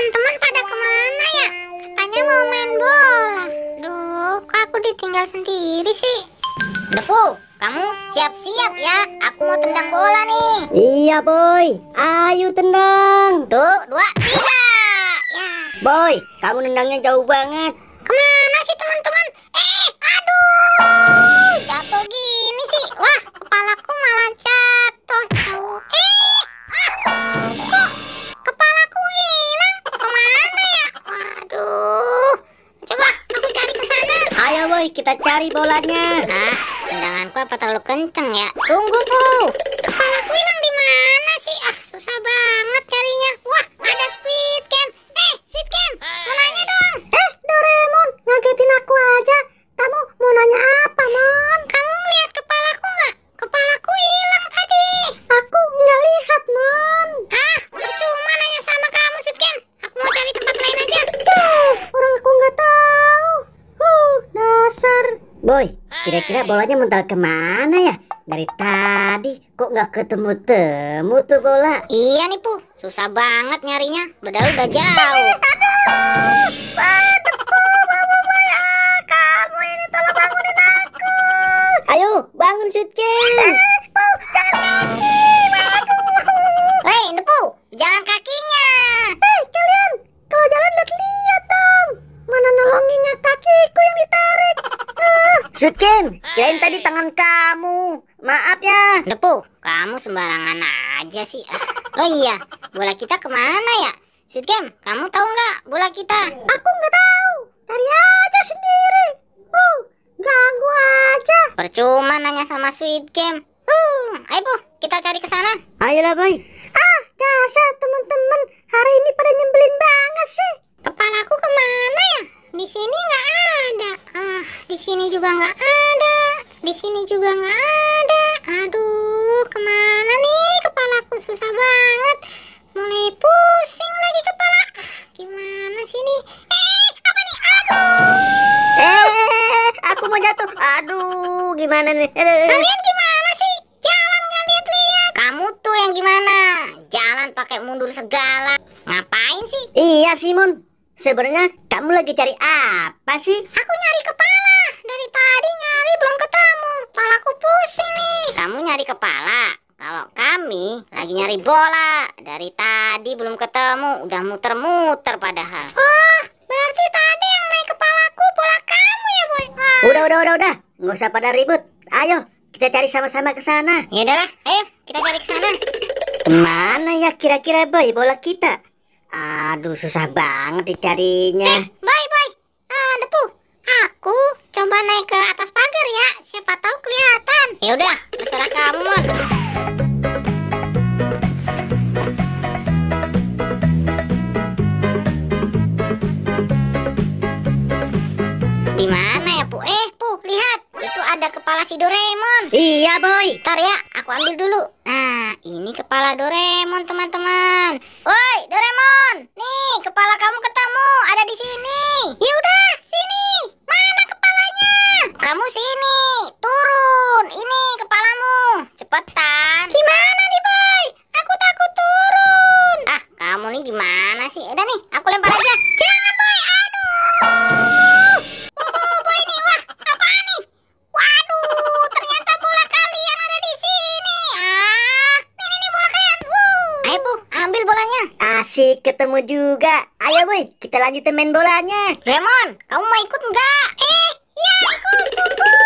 teman-teman pada kemana ya? Katanya mau main bola. Duh, kok aku ditinggal sendiri sih? Defu, kamu siap-siap ya. Aku mau tendang bola nih. Iya boy, ayo tendang. Tuh, 2, 3. Ya. Boy, kamu nendangnya jauh banget. Kemana sih teman-teman? Aduh, jatuh gini sih. Wah, kepalaku malah jatuh. Kok kepalaku hilang? Kemana ya? Waduh, coba aku cari ke sana. Ayo boy, kita cari bolanya. Ah, tendanganku apa terlalu kenceng ya? Tunggu, Bu. Kepalaku hilang di mana sih? Ah, susah banget carinya. Wah, ada Squid Game. Squid Game, mau nanya dong. Doraemon, ngagetin aku aja. Kamu mau nanya apa, Mon? Kamu ngeliat kepalaku nggak? Kepalaku hilang tadi. Aku nggak lihat, Mon. Ah, percuma nanya sama kamu, Squid Game. Aku mau cari tempat lain aja. Orang aku nggak tahu. Dasar. Boy, kira-kira bolanya mental kemana ya? Dari tadi kok nggak ketemu-temu tuh bola. Iya nih, Pu. Susah banget nyarinya. Padahal udah jauh. Kamu ini tolong bangunin aku. Ayo, bangun Sweet Game. Jangan kaki. Hei, Depu, jalan kakinya. Kalian, kalau jalan lihat dong. Mana nolonginnya, kakiku yang ditarik. Sweet Game, kirain tadi tangan kamu. Maaf ya. Depu, kamu sembarangan aja sih. Oh iya, bola kita kemana ya? Sweet Game, kamu tahu nggak bola kita? Aku nggak tahu. Cari aja sendiri. Ganggu aja. Percuma nanya sama Sweet Game. Ayo Bu, kita cari ke sana. Ayolah boy. Dasar teman-teman, hari ini pada nyebelin banget sih. Kepalaku kemana ya? Di sini nggak ada. Di sini juga nggak ada. Di sini juga nggak ada. Aduh, kemana nih kepalaku? Susah banget. Mulai pusing lagi kepala. Gimana sih nih? Apa nih? Aku mau jatuh. Aduh, gimana nih? Kalian gimana sih? Jalan nggak lihat-lihat. Kamu tuh yang gimana? Jalan pakai mundur segala. Ngapain sih? Iya Simon, sebenarnya kamu lagi cari apa sih? Aku nyari kepala. Dari tadi nyari belum ketemu. Kepalaku pusing nih. Kamu nyari kepala. Kalau kami lagi nyari bola. Dari tadi belum ketemu. Udah muter-muter padahal. Oh, berarti tadi yang naik kepalaku bola kamu ya, Boy? Udah. Nggak usah pada ribut. Ayo, kita cari sama-sama ke sana. Ya udahlah, ayo kita cari ke sana. Mana ya kira-kira boy bola kita? Aduh, susah banget dicarinya. Boy. Depu. Aku coba naik ke atas pagar ya. Siapa tahu kelihatan. Ya udah, terserah kamu, Mon. Di mana ya, Pu? Pu, lihat. Itu ada kepala si Doraemon. Iya boy. Ntar ya, aku ambil dulu. Nah, ini kepala Doraemon, teman-teman. Woi, Doraemon. Nih, kepala kamu ketemu. Ada di sini. Ya udah, sini. Mana kepalanya? Kamu sini. Turun. Ini kepalamu. Cepetan. Gimana nih, Boy? Aku takut turun. Ah, kamu nih gimana sih? Udah nih, aku lempar aja. Jangan, Boy. Aduh. Boy nih. Wah, apaan nih? Waduh, ternyata bola kalian ada di sini. Ini bola kalian. Ayo, Bu, ambil bolanya. Asik ketemu juga. Ayo boy, kita lanjutin main bolanya. Doraemon, kamu mau ikut nggak? Ya, ikut. Tunggu.